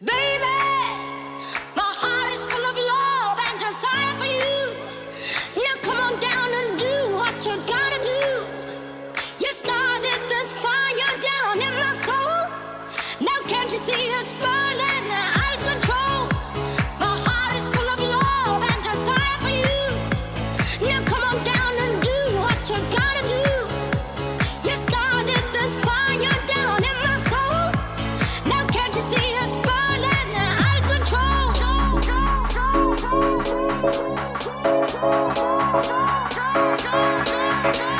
Baby, my heart is full of love and desire for you. Now come on down and do what you gotta do. You started this fire down in my soul. Now can't you see it's burning out of control? My heart is full of love and desire for you. Now come on down and do what you gotta do. You started this fire down in my soul. Now can't you see it's burning out of control? Control.